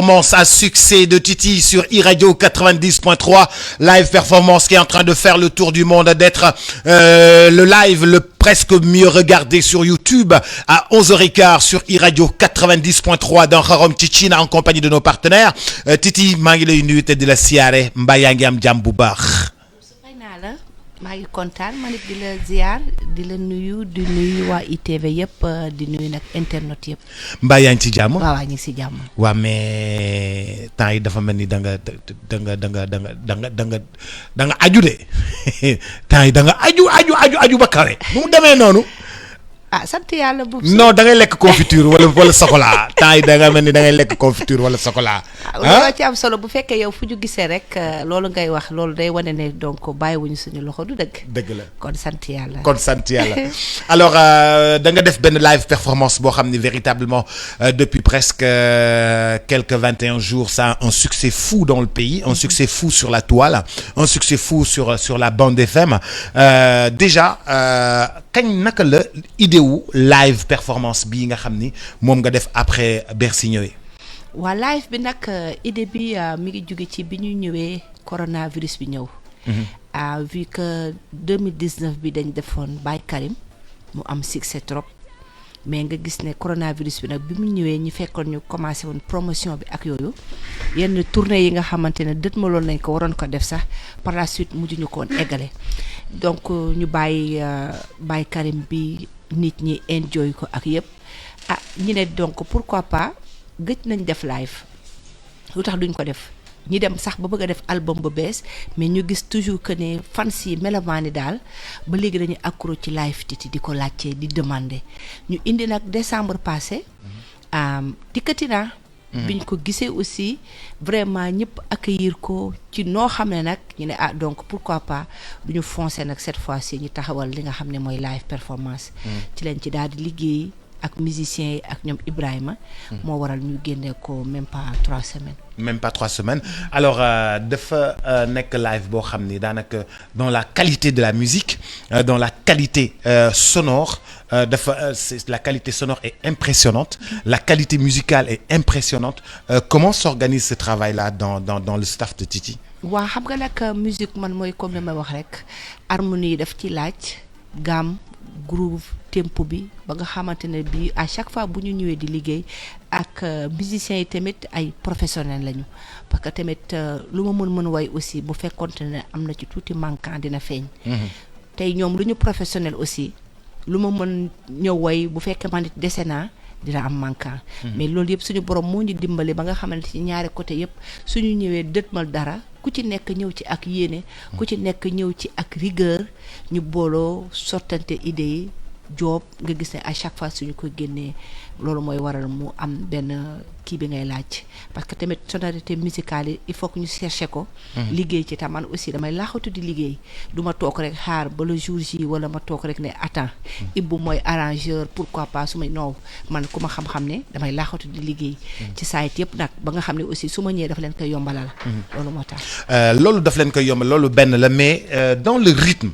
Performance à succès de Titi sur iRadio 90.3, live performance qui est en train de faire le tour du monde, d'être le live le presque mieux regardé sur YouTube à 11h15 sur iRadio 90.3 dans Kharom Tchitchina en compagnie de nos partenaires. Titi, maa ngi lay nuyu te di la siyaare mbaa yaa ngi am jàmm bu baax. maa ngi kontaan man it di la ziar di la nuyu di nuyu waa ITV yëpp di nuyu nag internet yëpp. mbaa yaa ngi ci jàmm. waaw ñu ngi si jàmm. waa mais temps yi dafa mel ni da nga aju de temps yi da nga aju ba kawe. nu mu demee noonu. ah sant yàlla bu. non da ngay lekk confiture wala chocolat temps yi da nga mel ni da ngay lekk confiture wala chocolat. loolu ci am solo bu fekkee yow fu ñu gisee rek loolu ngay wax loolu day wane ne donc bàyyiwuñu suñu loxo du dëgg. dëgg la kon sant yàlla. alors da nga def benn live performance boo xam ne véritablement depuis presque quelques 21 jours ça a un succès fou dans le pays, un succès fou sur la toile, un succès fou sur la bande FM. Déjà kañ naka la idée wu live performance bii nga xam ni moom nga def après Bercy ñëwee. waa live bi nag idée bi mi ngi jóge ci bi ñu ñëwee coronavirus bi ñëw. Vu que 2019 bi dañ defoon Baye Karim mu am succès trop mais nga gis ne coronavirus bi nag bi mu ñëwee ñu fekkoon ñu commencé woon promotion bi ak yooyu yenn tournée yi nga xamante ne dët ma loolu nañ ko waroon ko def sax par la suite mujj ñu ko woon eggale donc ñu bàyyi Baye Karim bi nit ñi enjoy ko ak yëpp ñu ne donc pourquoi pas gëj nañ def live lu tax duñ ko def ñi dem sax ba bëgg a def album bu bees mais ñu gis toujours que ne fans yi melomaani daal ba léegi dañuy accro ci live Titi di ko laajte di demander ñu indi nag décembre passé dikkati naa biñ ko gisee aussi vraiment ñëpp accueillir ko ci noo xam ne nag ñu ne donc pourquoi pas duñu foncer nag cette fois-ci ñu taxawal li nga xam ne mooy live performance ci leen ci daal di liggéey ak musiciens yi ak ñoom Ibrahima moo waral ñu génne ko même pas 3 semaines. Alors dafa nekk live boo xam ni daanaka dans la qualité de la musique dans la qualité sonore la qualité sonore est impressionnante, la qualité musicale est impressionnante. Comment s'organise ce travail-là dans le staff de Titi? waa xam nga nag musique man mooy comme li may wax rek harmonie daf ci laaj gamme groove tempo bi ba nga xamante ne bii à chaque fois bu ñu ñëwee di liggéey ak musiciens yi tamit ay professionnels lañu parce que tamit lu ma mën way aussi bu fekkonte ne am na ci tuuti manquant dina feeñ. tey ñoom lu ñu professionnel aussi lu ma mën ñëw way bu fekkee man it dese naa dina am manquant. mais loolu yëpp suñu borom moo ñu dimbali ba nga xamante ci ñaari côté yëpp suñu ñëwee dëtmal dara ku ci nekk ñëw ci ak yéene. ku ci nekk ñëw ci ak rigueur ñu booloo sottante idée yi. job nga gis ne à chaque fois suñu ko génnee loolu mooy waral mu am benn kii bi ngay laaj parce que tamit sonorité musicale yi il faut que ñu chercher ko liggéey ci tam man aussi damay laaxatu di liggéey du ma toog rek xaar ba le jour ji wala ma toog rek ne attends Ibou mooy arrangeur pourquoi pas su ma non man ku ma xam-xam ne damay laaxatu di liggéey ci site yëpp nag ba nga xam ne aussi su ma ñëwee dafa leen koy yombalal loolu moo tax loolu daf leen koy yombal loolu benn la mais dans le rythme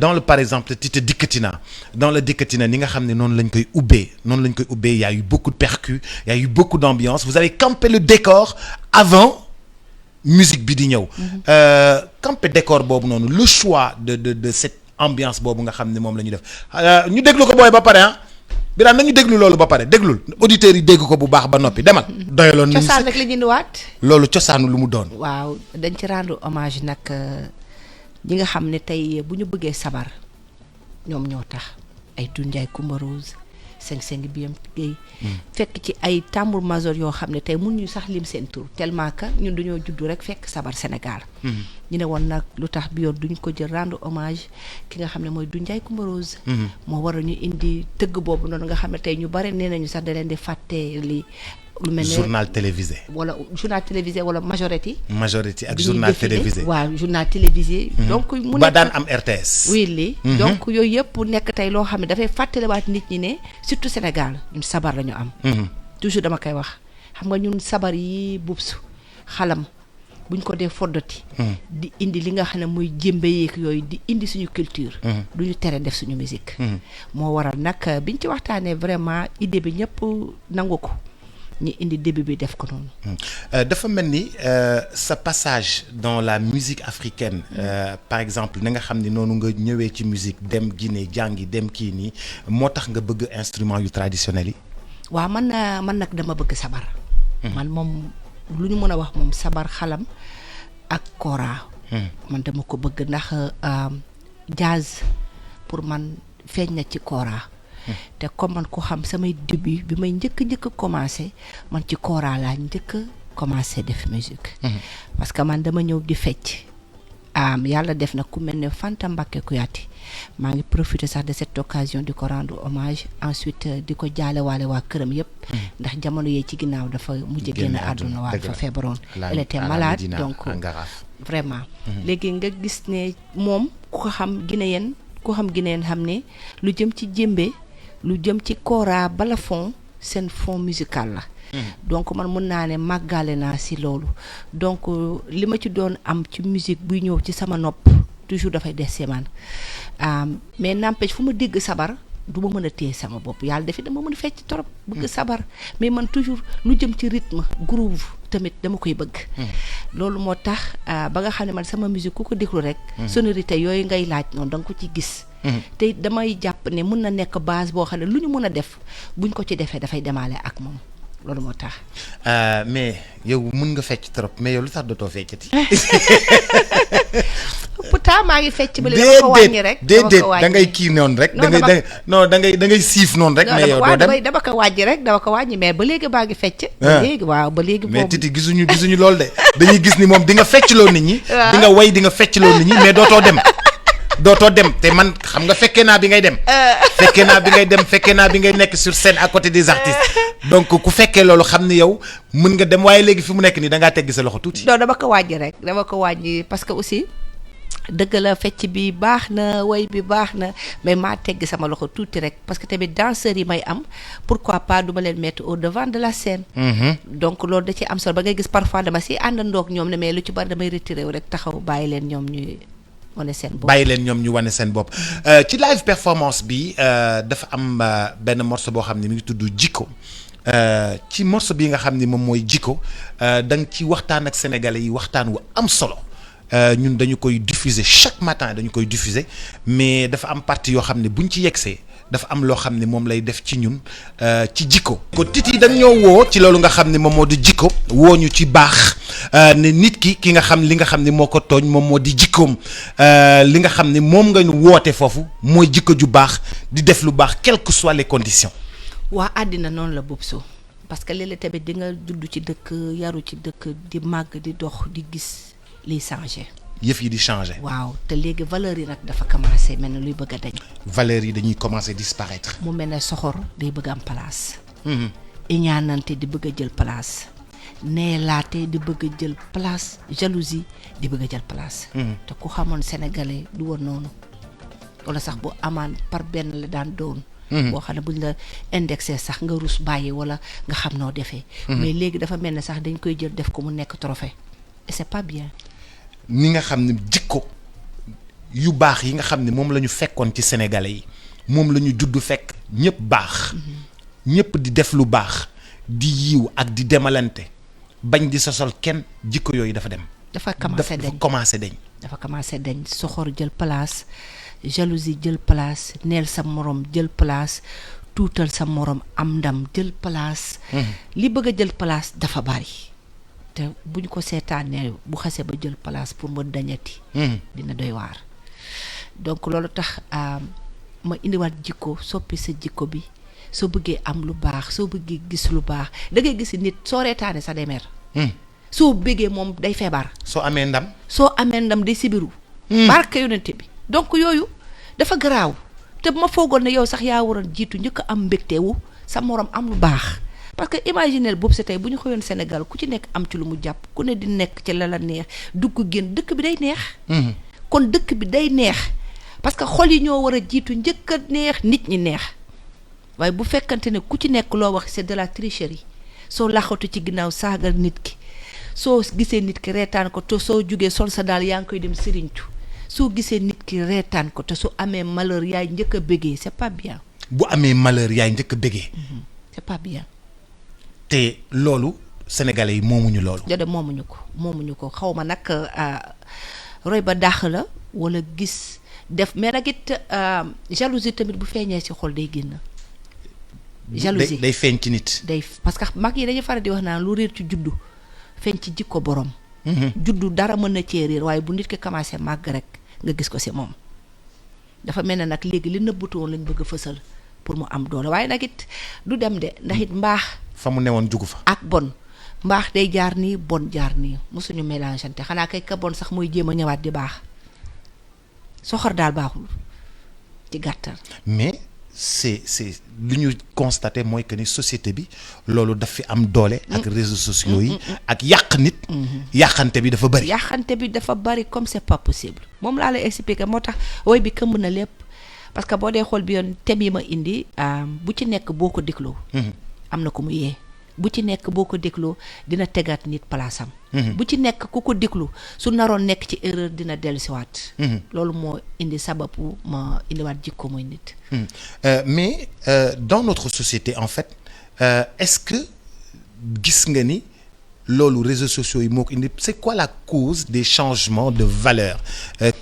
dans le par exemple Titi dikkatina dans le dikkatina ni nga xam ne noonu lañ koy ubbee il y a eu beaucoup de percus, il y a eu beaucoup d'ambiance. Vous avez campé le décor avant musique bi di ñëw. Campé décor boobu noonu le choix de cette ambiance boobu nga xam ne moom la ñu def ñu déglu ko booy ba pare Birame nañu déglu loolu ba pare déglul auditeurs yi dégg ko bu baax ba noppi demal. doyaloon nañu cosaan nag la ñu indiwaat. loolu cosaanu lu mu doon. waaw dañ ci rendre hommage nag ñi nga xam ne tey bu ñu bëggee sabar ñoom ñoo tax ay Dundiaye Coumba Rose. 5 bi yam Guèye fekk ci ay tambour major yoo xam ne tey mun ñu sax lim seen tur tellement que ñun dañoo juddu rek fekk sabar Sénégal ñu ne woon nag lu tax bi yoon duñ ko jël rendre hommage ki nga xam ne mooy Dundiaye Coumba Rose moo war a ñu indi tëgg boobu noonu nga xam ne tey ñu bare nee nañu sax da leen di fàtte li lu mel ne journal télévisé wala majorité ak journal télévisé waaw journal télévisé donc mu ba daan am RTS oui lii donc yooyu yëpp nekk tey loo xam ne dafay fàttaliwaat nit ñi ne surtout Sénégal ñun sabar la ñu am toujours dama koy wax xam nga ñun sabar yi bubsu xalam buñ ko dee foddati di indi li nga xam ne muy jémbe yeeg yooyu di indi suñu culture du ñu tere def suñu musique moo waral nag biñ ci waxtaanee vraiment idée bi ñëpp nangu ko ñi indi début bi def ko noonu. dafa mel ni sa passage dans la musique africaine par exemple na nga xam ni noonu nga ñëwee ci musique dem Guinée jàngi dem kii nii moo tax nga bëgg instrument yu traditionnels yi. waaw man nag dama bëgg sabar. man moom lu ñu mën a wax moom sabar xalam ak kora. man dama ko bëgg ndax jazz pour man feeñ na ci kora. te comme man ko xam samay début bi may njëkk commencé man ci kora laa njëkk commencé def musique. parce que man dama ñëw di fecc. yàlla def na ku mel ne Fanta Mbacké Kouyaté maa ngi profiter sax de cette occasion di ko rendre hommage ensuite di ko jaale waale waa këram yëpp. ndax jamono yee ci ginnaaw dafa mujj génn àdduna waa dafa feebaroon. elle était malade donc vraiment. léegi nga gis ne moom ku ko xam Guinéen xam ne lu jëm ci djembé lu jëm ci kora balafon seen fond musical la. donc man mën naa ne màggale naa si loolu donc li ma ci doon am ci musique buy ñëw ci sama nopp toujours dafay des si man mais n'empêche fu ma dégg sabar du ma mën a téye sama bopp yàlla defi dama mën a fecc trop bëgg sabar mais man toujours lu jëm ci rythme groove tamit dama koy bëgg. loolu moo tax ba nga xam ne man sama musique ku ko déglu rek. sonorité yooyu ngay laaj noonu da nga ko ci gis. te damay jàpp ne mën na nekk base boo xam ne lu ñu mën a def buñ ko ci defee dafay demaale ak moom. loolu moo tax. mais yow mun nga fecc trop mais yow lu tax dootoo feccati. pourtant maa ngi fecc ba léegi dama ko wàññi rek. déedéet da ngay kii noonu rek. da ngay siif noonu rek. mais yow doo dem dama ko wàññi rek dama ko wàññi mais ba léegi maa ngi fecc. ba léegi waaw ba léegi. mais Titi gisuñu loolu de dañuy gis ni moom di nga feccloo nit ñi. di nga way di nga feccloo nit ñi mais dootoo dem te man xam nga fekkee naa bi ngay dem. fekkee naa bi ngay nekk sur scène à côté des artistes donc ku fekkee loolu xam ni yow mën nga dem waaye léegi fi mu nekk nii da ngaa teggi sa loxo tuuti. non dama ko wàññi parce que aussi dëgg la fecc bi baax na way bi baax na mais maa teggi sama loxo tuuti rek parce que tamit danseurs yi may am pourquoi pas du ma leen mettre au devant de la scène. donc loolu da ci am solo ba ngay gis parfois dama si àndandoog ñoom ne mais lu ci bari damay retiré wu rek taxaw bàyyi leen ñoom ñuy. bàyyi leen ñoom ñu wane seen bopp ci live performance bi dafa am benn morceau boo xam ne mi ngi tudd Jikko ci morceau bi nga xam ni moom mooy Jikko da nga ci waxtaan ak sénégalais yi waxtaan wu am solo ñun dañu koy diffuser chaque matin dañu koy diffuser mais dafa am partie yoo xam ne buñ ci yegsee dafa am loo xam ne moom lay def ci ñun ci jikko. ko Titi dañ ñoo woo ci loolu nga xam ne moom moo di jikko woo ñu ci baax ne nit ki nga xam li nga xam ne moo ko tooñ moom moo di jikkoom li nga xam ne moom nga woote foofu mooy jikko ju baax di def lu baax quelles que soient les conditions. waa àddina noonu la Bobso parce que léeg-léeg tamit di nga judd ci dëkk yaru ci dëkk di màgg di dox di gis liy changé. yëf yi di changer. waaw te léegi valeurs yi nag dafa commencé mel ne luy bëgg a dañ. valeurs yi dañuy commencer disparaître. mu mel ne soxor day bëgg am place. iñaanante di bëgg a jël place. neelaate di bëgg a jël place jalousie di bëgg a jël place. te ku xamoon sénégalais du woon noonu wala sax bu amaan par benn la daan doon. boo xam ne buñ la indexé sax nga rus bàyyi wala nga xam noo defee. mais léegi dafa mel ne sax dañ koy jël def ko mu nekk trophée et c'est pas bien. ni nga xam ne jikko yu baax yi nga xam ne moom la ñu fekkoon ci sénégalais yi moom la ñu judd fekk ñëpp baax. ñëpp di def lu baax di yiw ak di demalante bañ di sosol kenn jikko yooyu dafa dem. dafa commencé dañ soxor jël place jalousie jël place neel sa morom jël place tuutal sa morom am ndam jël place. li bëgg a jël place dafa bari. te buñ ko seetaanee bu xasee ba jël place pour ma dañati. dina doy waar. donc loolu tax ma indiwaat jikko soppi sa jikko bi soo bëggee am lu baax soo bëggee gis lu baax da ngay gis nit soo reetaane sa demer. soo bëggee moom day feebar. soo amee ndam day sibiru. barke yonente bi donc yooyu dafa garaaw te ma foogoon ne yow sax yaa waroon jiitu njëkk a am mbégteewu sa morom am lu baax. parce que imaginez boobu sa tey bu ñu xëyoon Sénégal ku ci nekk am ci lu mu jàpp ku ne di nekk ci la neex dugg génn dëkk bi day neex. kon dëkk bi day neex parce que xol yi ñoo war a jiitu njëkk a neex nit ñi neex waaye bu fekkante ne ku ci nekk loo wax c'est de la tricherie soo laxatu ci ginnaaw saagal nit ki soo gisee nit ki reetaan ko te soo jugee sol sa daal yaa ngi koy dem sëriñcu soo gisee nit ki reetaan ko te su amee malheur yaay njëkk a bégee c'est pas bien. bu amee malheur yaay njëkk a bégee. c'est pas bien. te loolu sénégalais yi moomuñu loolu. jode moomuñu ko xaw ma nag roy ba dàq la wala gis def mais nag it jalousie tamit bu feeñee ci xol day génn. jalousie day feeñ ci nit. parce que mag yi dañuy faral di wax naan lu réer ci juddu feeñ ci jikko borom. juddu dara mën na cee réer waaye bu nit ki commencé màgg rek nga gis ko ci moom. dafa mel ne nag léegi li nëbbatu woon lañ bëgg a fësal pour mu am doole waaye nag it du dem de ndax it mbaax. fa mu newoon jugu fa. ak bon mbaax day jaar nii bon jaar nii mosuñu mélangante xanaa kay ka bon sax mooy jéem a ñëwaat di baax soxor daal baaxul ci gàttal. mais c'est lu ñu constaté mooy que ni société bi loolu daf fi am doole. ak réseaux sociaux yi. ak yàq nit. yàqante bi dafa bari. yàqante bi dafa bari comme c'est pas possible moom laa lay expliquer moo tax woy bi këmb na lépp parce que boo dee xool bi yoon thème yi ma indi bu ci nekk boo ko dégloo. am na ko mu yee bu ci nekk boo ko dégloo dina tegaat nit palaasam. bu ci nekk ku ko déglu su naroon nekk ci erreur dina dellusiwaat. loolu moo indi sababu ma indiwaat jikko mooy nit. Mais dans notre société en fait est-ce que gis nga ni loolu réseaux sociaux yi moo ko indi c'est quoi la cause des changements de valeurs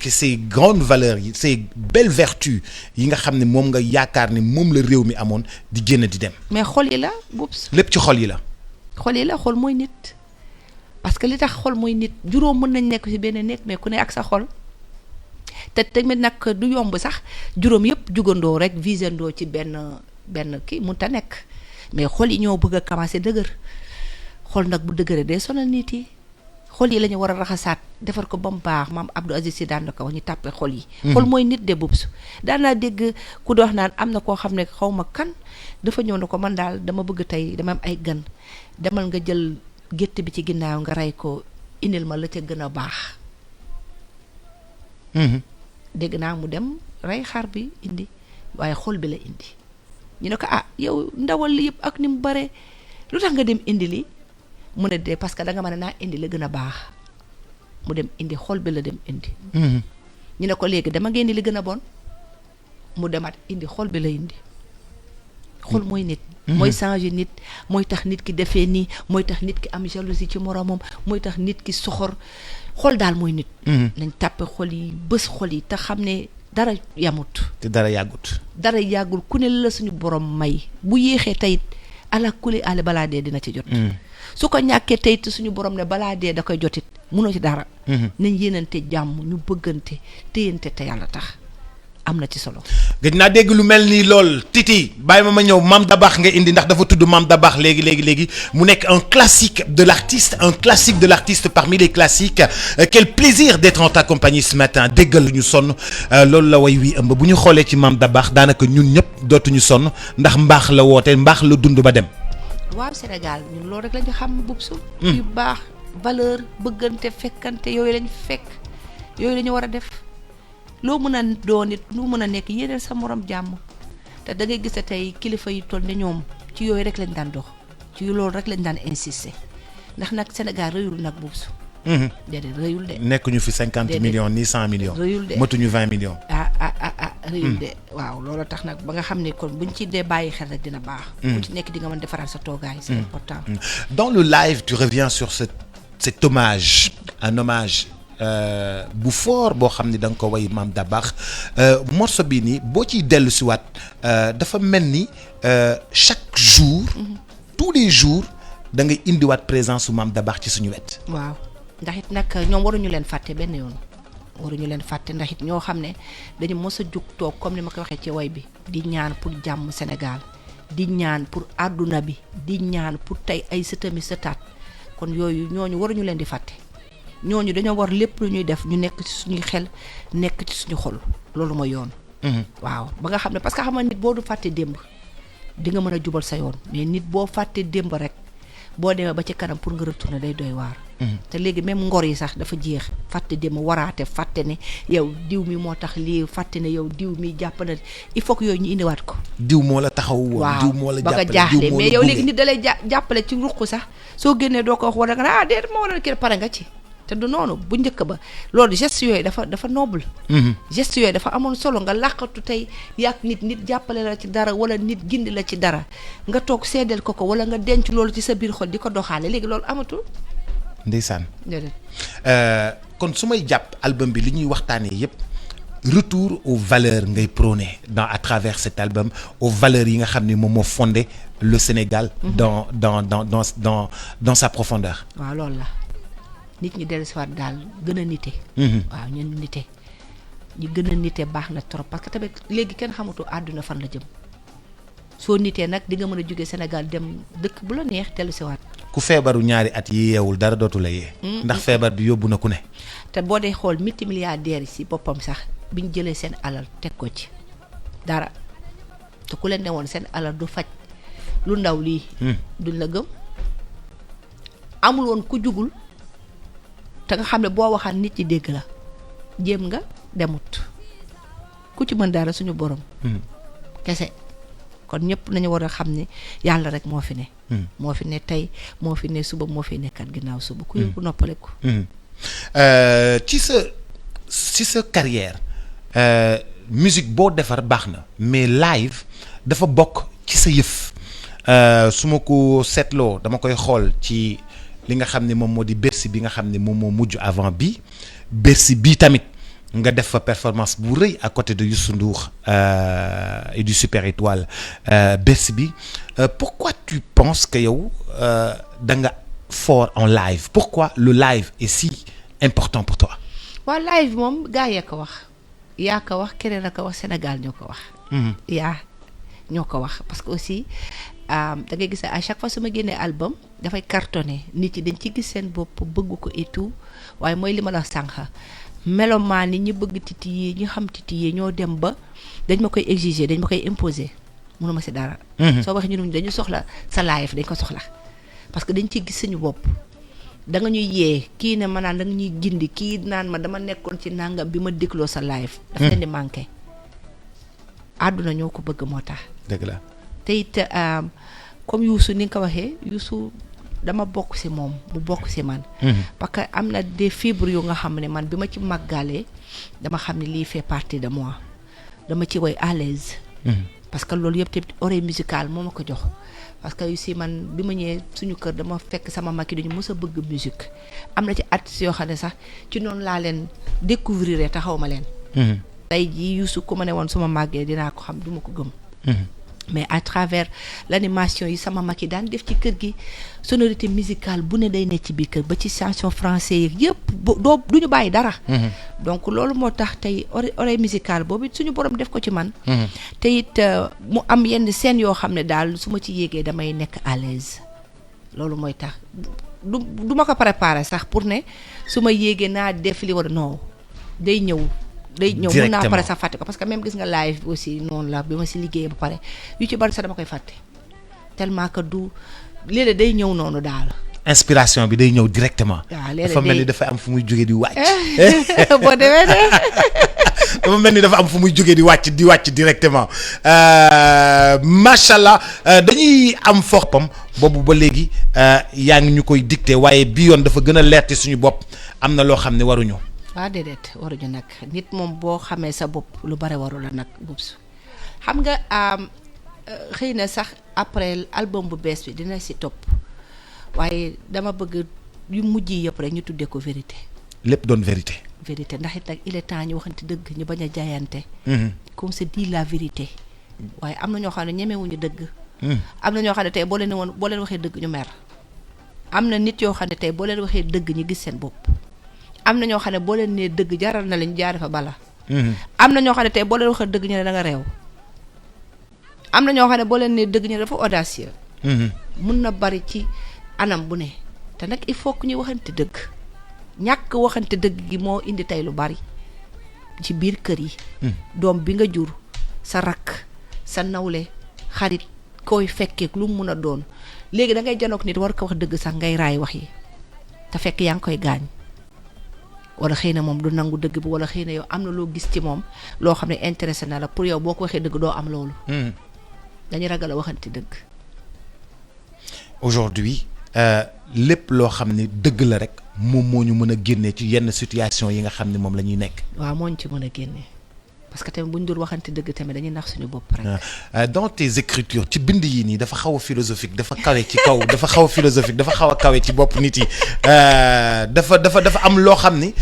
que ces grandes valeurs yi ces belles vertus yi nga xam ne moom nga yaakaar ni moom la réew mi amoon di génn di dem. mais xol yi la boops. lépp ci xol yi la. xol mooy nit parce que li tax xol mooy nit juróom mën nañ nekk ci benn nit mais ku ne ak sa xol te tamit nag du yomb sax juróom yëpp jugandoo rek visandoo ci benn kii mënut a nekk mais xol yi ñoo bëgg a commencer dëgër. xol nag bu dëgëree day sonal nit yi xol yi la ñu war a raxasaat defar ko ba mu baax maam Abdou Aziz Sy daan na ko wax ñu tàppee xol yi. xol mooy nit de boobu daan naa dégg ku dox naan am na koo xam ne xaw ma kan dafa ñëw na ko man daal dama bëgg tey dama am ay gan demal nga jël gétt bi ci ginnaaw nga rey ko indil ma la ca gën a baax. dégg naa mu dem rey xar bi indi waaye xol bi la indi ñu ne ko yow ndawal li yëpp ak ni mu bare lu tax nga dem indi li mu ne de parce que da nga mën a naa indi la gën a baax mu dem indi xol bi la dem indi. ñu ne ko léegi dama ngeen di li gën a bon mu demaat indi xol bi la indi xol mooy nit. mooy changer nit mooy tax nit ki defee nii mooy tax nit ki am jalousie ci moromam mooy tax nit ki soxor xol daal mooy nit. nañ tàppe xol yi bës xol yi te xam ne dara yamut. te dara yàggut. dara yàggul ku ne la suñu borom may bu yéexee tayit ala kuli ale balaa dee dina ci jot. su ko ñàkkee tayit suñu borom ne balaa dee da koy jotit munoo ci dara. nañ yéenante jàmm ñu bëggante téyante te yàlla tax am na ci solo. gëj naa dégg lu mel nii lool Titi bàyyi ma ñëw Mame Dabakh nga indi ndax dafa tudd Mame Dabakh léegi mu nekk un classique de l'artiste parmi les classiques quel plaisir d'être en ta compagnie ce matin déggal ñu sonn loolu la way wi ëmb bu ñu xoolee ci Mame Dabakh daanaka ñun ñëpp dootuñu sonn ndax mbaax la woote mbaax la dund ba dem. waaw Sénégal ñun loolu rek la ñu xam bubsu yu baax valeur bëggante fekkante yooyu lañ fekk yooyu la ñu war a def loo mën a doon nit lu mën a nekk yéeneel sa morom jàmm te da ngay gis tey kilifa yi toll ne ñoom ci yooyu rek lañ daan dox ci loolu rek lañ daan insister ndax nag Sénégal rëyul nag bubsu déedéet rëyul de. nekkuñu fi 50 millions ni 100 millions. rëyul de matuñu 20 millions. rëyul de waaw loolu tax nag ba nga xam ne kon buñ ci dee bàyyi xel rek dina baax. ku ci nekk di nga mën defaral sa toogaay c'est important. Dans le live tu reviens sur cet hommage un hommage bu fort boo xam ni da nga ko way Mame Dabakh morceau bi nii boo ciy dellu si waat dafa mel ni chaque jour. tous les jours da ngay indiwaat présence su Mame Dabakh ci suñu wet. waaw ndax it nag ñoom waruñu leen fàtte benn yoon waruñu leen fàtte ndax it ñoo xam ne dañu mës a jug toog comme ni ma ko waxee ci way bi di ñaan pour jàmm Sénégal di ñaan pour àdduna bi di ñaan pour tey ay sëtami sëtaat kon yooyu ñooñu waruñu leen di fàtte ñooñu dañoo war lépp lu ñuy def ñu nekk ci suñuy xel nekk ci suñu xol loolu mooy yoon. waaw ba nga xam ne parce que xam nga nit boo du fàtte démb di nga mën a jubal sa yoon mais nit boo fàtte démb rek boo demee ba ci kanam pour nga retourner day doy waar. te léegi même ngor yi sax dafa jeex fàtte démb waraate fàtte ne yow diw mi moo tax lii fàtte ne yow diw mi jàpp na il faut que yooyu ñu indiwaat ko. diw moo la taxaw woon diw moo la ba nga jaaxle mais yow léegi nit da lay jàppale ci ruq sax soo génnee doo ko wax wala nga déet moo waral kii pare nga ci te du noonu bu njëkk ba loolu geste yooyu dafa noble. geste yooyu dafa amoon solo nga làqatu tey yàq nit jàppale la ci dara wala nit gindi la ci dara nga toog seedeel ko wala nga denc loolu ci sa biir xol di ko doxaale léegi loolu amatul. ndeysaan. kon su may jàpp album bi li ñuy waxtaanee yépp retour aux valeurs ngay prôné à travers cet album aux valeurs yi nga xam ne moom moo fondé le Sénégal. dans sa profondeur. waaw loolu la. nit ñi dellusiwaat daal gën a nite. waaw ñun nite ñi gën a nite baax na trop parce que tamit léegi kenn xamatu àdduna fan la jëm soo nitee nag di nga mën a jóge Sénégal dem dëkk bu la neex dellusiwaat. ku feebaru ñaari at yi yeewul dara dootu la yee. ndax feebar bi yóbbu na ku ne. te boo dee xool multimilliardaires yi si boppam sax biñ jëlee seen alal teg ko ci dara te ku leen ne woon seen alal du faj lu ndaw lii. duñ la gëm amul woon ku jugul. te nga xam ne boo waxaan nit ñi dégg la jéem nga demut ku ci mën dara suñu borom. kese kon ñëpp nañu war a xam ne yàlla rek moo fi ne. moo fi ne tey moo fi ne suba moo fi nekkat ginnaaw suba. ku yóbbu noppale ko. ci sa carrière musique boo defar baax na mais live dafa bokk ci sa yëf su ma ko seetloo dama koy xool ci. li nga xam ne moom moo di Bercy bi nga xam ne moom moo mujj avant bi Bercy bii tamit nga def fa performance bu rëy à côté de Youssou Ndour et du Super Étoile Bercy bi pourquoi tu penses que yow da nga fort en live pourquoi le live est si important pour toi. waaw live moom gaa yee ko wax yaa ko wax keneen a ko wax Sénégal ñoo ko wax. ñoo ko wax parce que aussi da ngay gis à chaque fois su ma génnee album dafay cartonné nit yi dañ ci gis seen bopp bëgg ko et tout waaye mooy li ma la sànq melomaan yi ñi bëgg titi yi ñi xam titi yi ñoo dem ba dañ ma koy exiger dañ ma koy imposer mënuma si dara. soo waxee ñu dañu soxla sa live dañ ko soxla parce que dañ ci gis suñu bopp da nga ñuy yee kii ne ma naan da nga ñuy gindi kii naan ma dama nekkoon ci nangam bi ma dégloo sa live. dafa leen di manqué àdduna ñoo ko bëgg moo tax. dëgg la. te it comme Youssou ni nga ko waxee Youssou dama bokk ci moom mu bokk ci man. parce que am na des fibres yu nga xam ne man bi ma ci màggalee dama xam ne lii fait partie de moi dama ci woy à l'aise. parce que loolu yëpp tamit oreille musicale moo ma ko jox parce que aussi man bi ma ñëwee suñu kër dama fekk sama mag yi dañu mës a bëgg musique am na ci artistes yoo xam ne sax ci noonu laa leen découvrir taxaw ma leen. tey jii Youssou ku ma ne woon suma màggee dinaa ko xam duma ko gëm. mais à travers l'animation yi sama mag yi daan def ci kër gi sonorité musicale bu ne day nekk ci biir kër ba ci chanson français yi yëpp du ñu bàyyi dara. donc loolu moo tax tey oreille musicale boobu suñu borom def ko ci man. te it mu am yenn scène yoo xam ne daal su ma ci yéegee damay nekk à l'aise loolu mooy tax du ma ko préparer sax pour ne su ma yéegee naa def li war a non day ñëw. mën naa pare sax fàtte ko parce que même gis nga live bi aussi noonu la bi ma si liggéeyee ba pare yu ci bari sax dama koy fàtte tellement que du léeg-léeg day ñëw noonu daal. inspiration bi day ñëw directement. waaw léeg-léeg dafa mel ni dafa am fu muy jógee di wàcc. boo demee de. dafa mel ni dafa am fu muy jógee di wàcc directement macha allah dañuy am forpam boobu ba léegi yaa ngi ñu koy dicté waaye bii yoon dafa gën a leer ci suñu bopp am na loo xam ne waruñu. waaw déedéet waruñu nag nit moom boo xamee sa bopp lu bare waru la nag bubs xam nga xëy na sax après album bu bees bi dina si topp waaye dama bëgg yu mujj yi yëpp rek ñu tuddee ko vérité. lépp doon vérité. vérité ndax it nag il est temps ñu waxante dëgg ñu bañ a jaayante. comme c'est dit la vérité waaye am na ñoo xam ne ñemewuñu dëgg. am na ñoo xam ne tey boo leen waxee dëgg ñu mer am na nit yoo xam ne tey boo leen waxee dëgg ñu gis seen bopp. am na ñoo xam ne boo leen nee dëgg jaral na lañu jaare fa bala. am na ñoo xam ne tey boo leen waxee dëgg ñu ne da nga réew. am na ñoo xam ne boo leen nee dëgg ñu ne dafa audacieux. mun na bari ci anam bu ne te nag il faut que ñuy waxante dëgg ñàkk waxante dëgg gi moo indi tey lu bari ci biir kër yi. doom bi nga jur sa rakk sa nawle xarit koy fekkeek lu mu mun a doon léegi da ngay janook nit war ko wax dëgg sax ngay raay wax yi te fekk yaa ngi koy gaañ. wala xëy na moom du nangu dëgg bi wala xëy na yow am na loo gis ci moom loo xam ne intéressé na la pour yow boo ko waxee dëgg doo am loolu. dañuy ragal a waxante dëgg. Aujourd'hui lépp loo xam ni dëgg la rek moom moo ñu mën a génnee ci yenn situation yi nga xam ni moom la ñuy nekk. waaw moo ñu ci mën a génnee parce que tamit bu ñu dul waxante dëgg tamit dañuy nax suñu bopp rek. dans tes écritures ci bind yi nii dafa xaw a philosophique dafa kawe ci kaw dafa xaw a philosophique dafa xaw a kawe ci bopp nit yi dafa am loo xam ni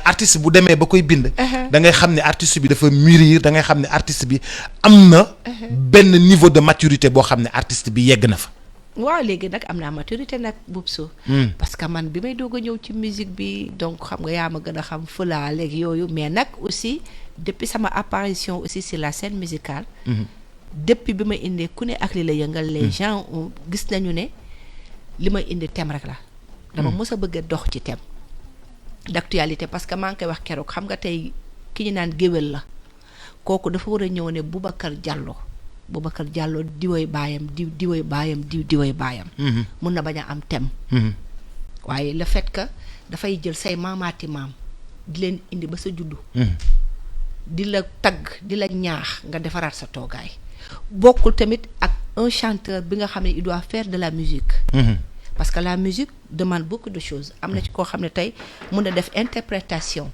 artiste bu demee ba koy bind. da ngay xam ne artiste bi dafa mûrir da ngay xam ne artiste bi am na. benn niveau de maturité boo xam ne artiste bi yegg na fa. waaw léegi nag am naa maturité nag Boubsou. parce que man bi may doog a ñëw ci musique bi donc xam nga yaa ma gën a xam fëlaa léegi yooyu mais nag aussi depuis sama apparition aussi sur la scène musicale. depuis bi ma indee ku ne ak li la yëngal les gens gis nañu ne li ma indi thème rek la. dama mës a bëgg a dox ci thème d'actualité parce que maa ngi koy wax keroog xam nga tey ki ñu naan géwél la kooku dafa war a ñëw ne Boubacar Diallo diwoy baayam diwoy baayam diwoy baayam. mun na bañ a am thème. waaye le fait que dafay jël say maamaati maam di leen indi ba sa juddu. di la tagg di la ñaax nga defaraat sa toogaay. bokkul tamit ak un chanteur bi nga xam ne il doit faire de la musique. parce que la musique demande beaucoup de choses am na ci koo xam ne tey mun na def interprétation.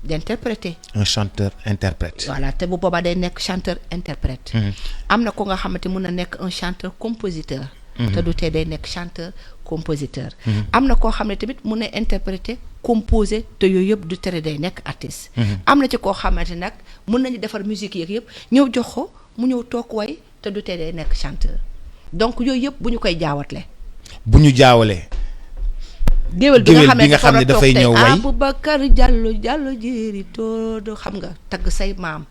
d'interpréter. un chanteur interprète. voilà te bu boobaa day nekk chanteur interprète. am na ko nga xamante mun na nekk un chanteur compositeur. te du tee day nekk chanteur compositeur. am na koo xam ne tamit mun na interpréter composer te yooyu yëpp du tere day nekk artiste. am na ci koo xamante nag mun nañu defar musique yeeg yëpp ñëw jox ko mu ñëw toog way te du tee day nekk chanteur donc yooyu yëpp bu ñu koy jaawatle. bu ñu jaawalee. géwél bi nga xam ne dafay ñëw way Aboubacar Diallo jéeri toodo xam nga tagg say maam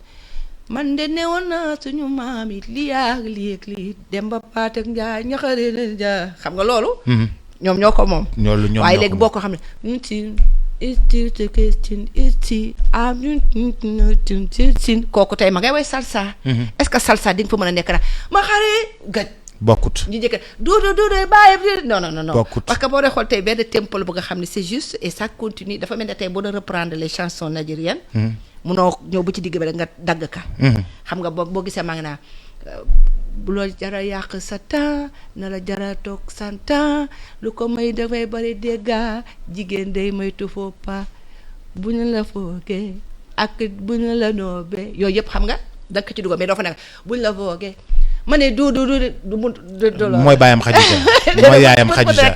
man de newoon na suñu maam it lii ak lii ak lii Demba Paate ak Njaay ñaxare na Njaay xam nga loolu ñoom ñoo ko moom waaye léegi boo ko xam ne sin kooku tey ma ngay way salsa est-ce que salsa di nga fa mën a nekk na ma xare gaj bokkut ñu jëkk duudu bàyyi non bokkut parce que boo dee xool tey benn tempo bu nga xam ne c'est juste et ça continue dafa mel ne tey boo doon reprendre les chansons nigériennes munoo ñëw bu ci digg bi rek nga dagg ka xam nga boo gisee maa ngi naa bu la jara yàq sa temps na la jara toog sa temps lu ko may dafay bari dégga jigéen day moytu faux pas bu ñu la foogee ak bu ñu la noobee yooyu yëpp xam nga danga ko ci dugg mais doo fa nekk bu ñu la foogee ma ne du mooy baayam Khadija mooy yaayam Khadija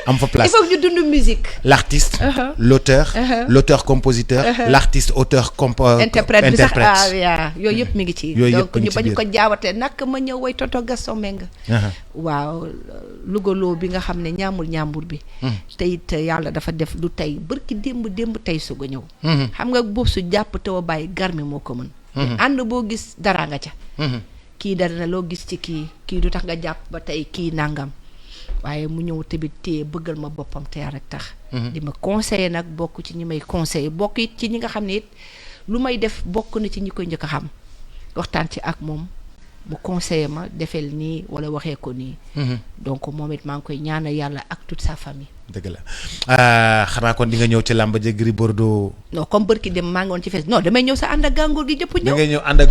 am fa place il faut que ñu dund musique. l'artiste l'auteur compositeur l'artiste auteur interprète bi sax yooyu yëpp mi ngi ci donc ñu bañ ko jaawatee nag ma ñëw way Toto Gaston Mbengue waaw lugaloo bi nga xam ne ñaambur bi te it yàlla dafa def du tey bërki démb tey sug a ñëw xam nga boobu su jàpp taw a bàyyi garmi moo ko mën ànd boo gis dara nga ca kii dara na loo gis ci kii du tax nga jàpp ba tey kii nangam waaye mu ñëw tamit téye bëggal ma boppam te rek tax di ma conseiller nag bokk ci ñi may conseiller bokk it ci ñi nga xam ne it lu may def bokk na ci ñi koy njëkk a xam waxtaan ci ak moom mu conseiller ma defeel nii wala waxee ko nii donc moom it maa ngi koy ñaanal yàlla ak toute sa famille. dëgg la xanaa kon di nga ñëw ci làmb ja Gris Bordeaux. non comme bërki dem maa ngi woon ci fees non damay ñëw sa ànd ak gàngoor gi jëpp ñëw. da ngay ñëw ànd ak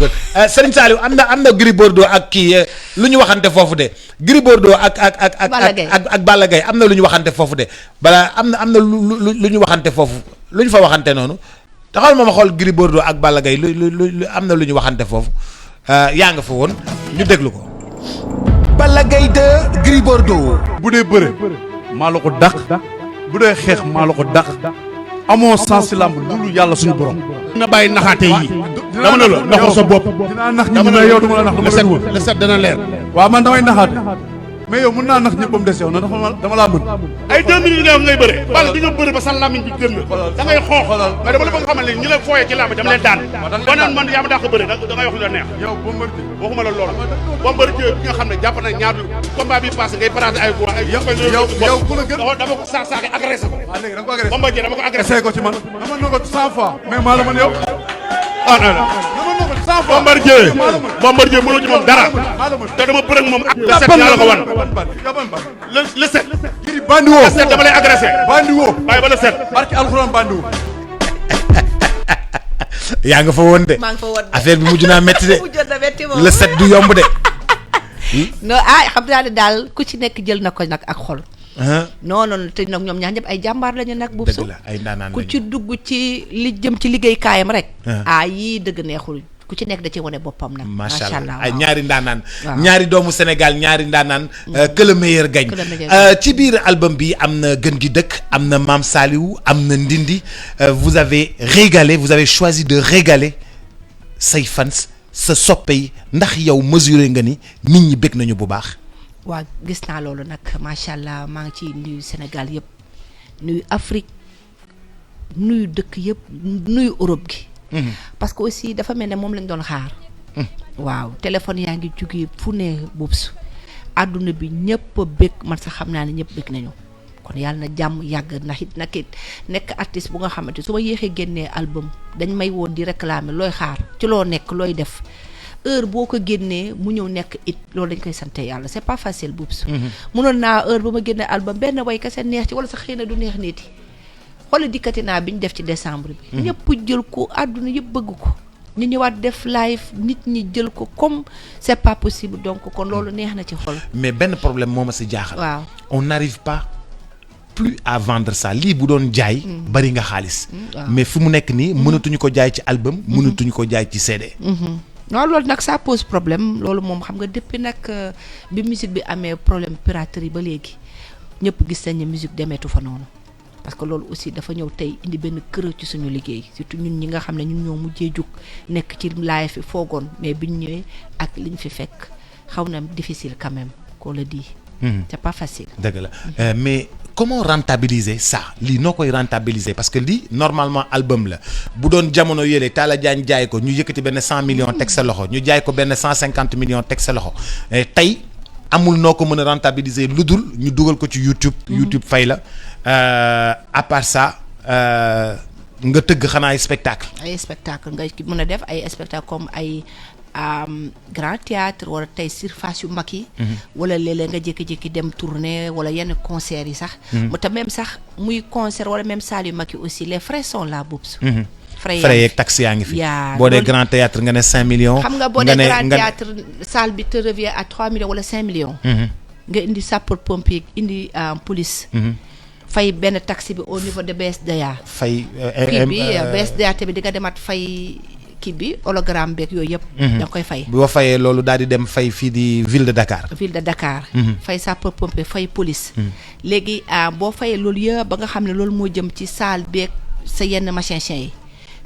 Serigne Saliou am na Gris Bordeaux ak kii lu ñu waxante foofu de Gris Bordeaux ak Balla Gaye am na lu ñu waxante foofu de balaa am na lu ñu waxante foofu lu ñu fa waxante noonu taxawal ma xool Gris Bordeaux ak Balla Gaye lu am na lu ñu waxante foofu yaa nga fa woon ñu déglu ko. Balla Gaye de Gris Bordeaux. bu dee bëre maa la ko dàq bu dee xeex maa la ko dàq amoo sens ci làmb lu yàlla suñu borom. na bàyyi naxaate yi dama ne la naxoo sa bopp dinaa nax ñi mais yow duma la nax dama lay wër le set dana leer waaw man damay naxaate mais yow mën naa nax ñëpp ba mu des yow na dama laa mën ay 2 minutes nga ngay bëre bal di nga bëre ba sa làmmiñ bi gën da ngay xoox mais dama la bëgg xamal ne ñi la fooyee ci làmb dama leen daan ba naan man yaa ma daa ko bëre da ngay wax lu la neex yow Bombardier waxuma la loolu Bombardier bi nga xam ne jàpp na ñaar combat bi passé ngay paraté ay voix yow ku la gën dama ko saaxi agressé ko waaw léegi da nga ko agressé Bombardier dama ko agressé essayé ko ci man dama na ko 100 fois mais maa la mën yow Bombardier mënoo ci moom dara te dama bërëg moom ak le set yaa la ko wan le set kii bandi woo le set dama lay agressé bandi woo bàyyi ba le set barki alxuraan bandi woo yaa nga fa woon de maa ngi fa woon de affaire bi mujj naa métti de mujjoon na métti moom le set du yomb de non xam naa ne daal ku ci nekk jël na ko nag ak xol. non te nag ñoom ñaar ñëpp ay jàmbaar lañu nag. buub su dëgg la ay ndaanaan ku ci dugg ci li jëm ci liggéey kaayam rek. yii dëgg neexul. ku ci nekk da ci wane boppam nag. macha allah ay waaw. ñaari ndaanaan. waaw. ñaari doomu Sénégal ñaari ndaanaan. que le meilleur gagne. Que le meilleur gagne. ci biir album bi am na Gën gi dëkk am na Maam Saliou am na Ndindi vous avez régalé vous avez choisi de régaler say fans sa soppe yi ndax yow mesuré nga ni nit ñi bëgg nañu bu baax. waaw gis naa loolu nag macha allah maa ngi ciy nuyu Sénégal yëpp nuyu Afrique nuyu dëkk yëpp nuyu Europe gi. parce que aussi dafa mel ne moom lañ doon xaar. waaw téléphone yaa ngi jógee fu ne bubs àdduna bi ñëpp a bëgg man sax xam naa ne ñëpp bëgg nañu kon yàlla na jàmm yàgg ndax it nag it nekk artiste bu nga xamante su ma yéexee génnee album dañ may woon di réclamer looy xaar ci loo nekk looy def heure boo ko génnee mu ñëw nekk it loolu dañ koy sante yàlla c'est pas facile bubs mënoon naa heure ba ma génnee album benn way kese neex ci wala sax xëy na du neex nit yi xoolal dikkati naa bi ñu def ci décembre bi. ñëpp jël ko àdduna yëpp bëgg ko. ñu ñëwaat def live nit ñi jël ko comme c'est pas possible donc kon loolu neex na ci xol. mais benn problème moo ma si jaaxal. waaw on n'arrive pas plus à vendre ça lii bu doon jaay. bari nga xaalis. mais fu mu nekk nii mënatuñu ko jaay ci album. mënatuñu ko jaay ci CD. non loolu nag ça pose problème loolu moom xam nga depuis nag bi musique bi amee problème piraterie ba léegi ñëpp gis nañ ne musique demeetu fa noonu. parce que loolu aussi dafa ñëw tey indi benn kër ci suñu liggéey surtout ñun ñi nga xam ne ñun ñoo mujjee jug nekk ci live fi foogoon mais biñ ñëwee ak liñ fi fekk xaw na difficile quand même qu'on le dit. c'est pas facile. dëgg la mais comment rentabiliser ça lii noo koy rentabiliser parce que lii normalement album la bu doon jamono yële Talla Diagne jaay ko ñu yëkkati benn 100 millions teg sa loxo ñu jaay ko benn 150 millions teg sa loxo tey. amul noo ko mën a rentabiliser lu dul ñu dugal ko ci YouTube. YouTube fay la à part ça nga tëgg xanaa ay spectacle ay spectacle nga mën a def ay spectacle comme ay grand théâtre wala tey surface yu mag yi. wala léeg-léeg nga jékki-jékki dem tournée wala yenn concert yi sax. mu te même sax muy concert wala même salle yu mag yi aussi les frais sont là boobu. frais yeeg taxi yaa ngi fi. boo dee grand théâtre nga ne 5 millions. xam nga boo dee grand théâtre salle bi te revient à 3 millions wala 5 millions. nga indi sapeur pompier indi police. fay benn taxi bi au niveau de BSDA. fay kii bi BSDA tamit di nga demaat fay kii bi hologramme beeg yooyu yëpp. da nga koy fay. boo fayee loolu daal di dem fay fii di ville de Dakar. ville de Dakar. fay sapeur pompier fay police. léegi boo fayee loolu yëpp ba nga xam ne loolu moo jëm ci salle beeg sa yenn machin yi.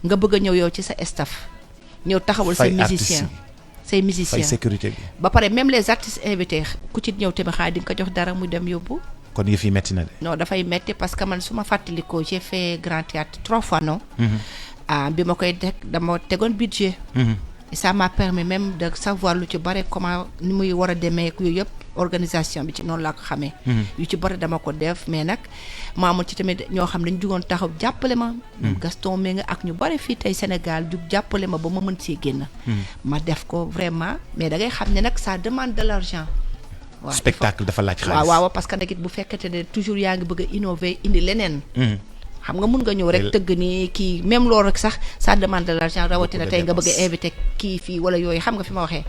nga bëgg a ñëw yow ci sa staff ñëw taxawal say musicien fay sécurité bi ba pare même les artistes invités ku ci ñëw tamit xaar di nga ko jox dara mu dem yóbbu. kon yëf yi metti na de. non dafay metti parce que man su ma fàttalikoo j'ai fait grand théâtre 3 fois non. bi ma koy teg dama tegoon budget. et ça m'a permis même de savoir lu ci bare comment ni muy war a demee ak yooyu yëpp organisation bi ci noonu laa ko xamee. yu ci bare dama ko def mais nag ma amoon ci tamit ñoo xam dañu jugoon taxaw jàppale ma. Gaston Mbengue ak ñu bare fii tey Sénégal jug jàppale ma ba ma mën see génn. ma def ko vraiment mais da ngay xam ne nag ça demande de l'argent. waaw spectacle dafa laaj xaalis. waaw parce que nag it bu fekkente ne toujours yaa ngi bëgg a innover indi leneen. xam nga mun nga ñëw rek tëgg ni kii même loolu rek sax ça demande de l'argent rawatina tey nga bëgg a inviter kii fii wala yooyu xam nga fi ma waxee.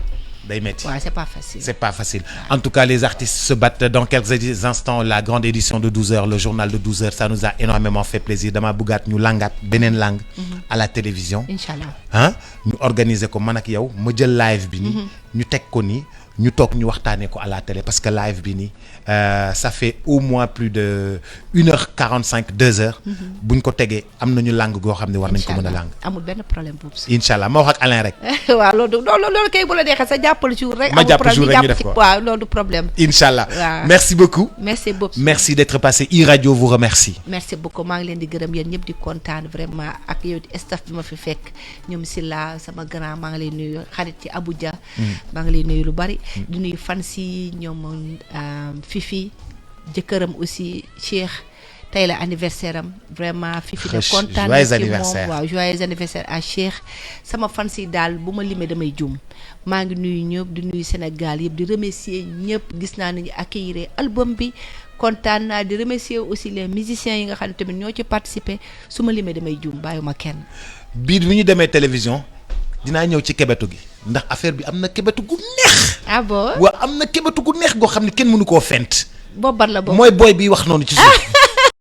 day métti waaw c'est pas facile. c'est pas facile en tout cas les artistes se battent dans quelques instants la grande édition de 12h le journal de 12h ça nous a énormément fait plaisir dama bëggaat ñu langaat beneen langue. à la télévision. inchallah ñu organiser ko man ak yow ma jël live bi nii. ñu teg ko nii. ñu toog ñu waxtaanee ko à la télé parce que live bi nii ça fait au moins plus de 1h45 2h. buñ ko tegee am nañu langue goo xam ne war nañ ko mën a langue. amul benn problème boobu. incha allah ma wax ak Alain rek. waaw loolu kay bu la neexee sa jàppal jour rek. ma jàpp jour rek ñu def ko waaw loolu du problème. incha allah waaw merci beaucoup. merci beaucoup merci d'être passé iRadio vous remercie. merci beaucoup maa ngi leen di gërëm yéen ñëpp di kontaan vraiment ak yow staff bi ma fi fekk ñoom Silla sama grand maa ngi lay nuyu xarit ci Abuja. maa ngi lay nuyu lu bari. di nuyu fan si ñoom Fifi jëkkëram aussi Cheikh tey la anniversaire am vraiment Fifi de kontaan na ci moom waaw joyeux anniversaire à Cheikh sama fan si daal bu ma limee damay juum maa ngi nuyu ñëpp di nuyu Sénégal yëpp di remercier ñëpp gis naa nañu accueillir album bi kontaan naa di remercier aussi les musiciens yi nga xam ne tamit ñoo ci participer su ma limee damay juum bàyyiwuma kenn. biir bi ñu demee télévision dinaa ñëw ci kebetu gi ndax affaire bi am na kebetu gu neex. ah bon waaw am na kebetu gu neex goo xam ne kenn mënu koo fent. boobu ban la boobu mooy booy bi wax noonu ci suuf.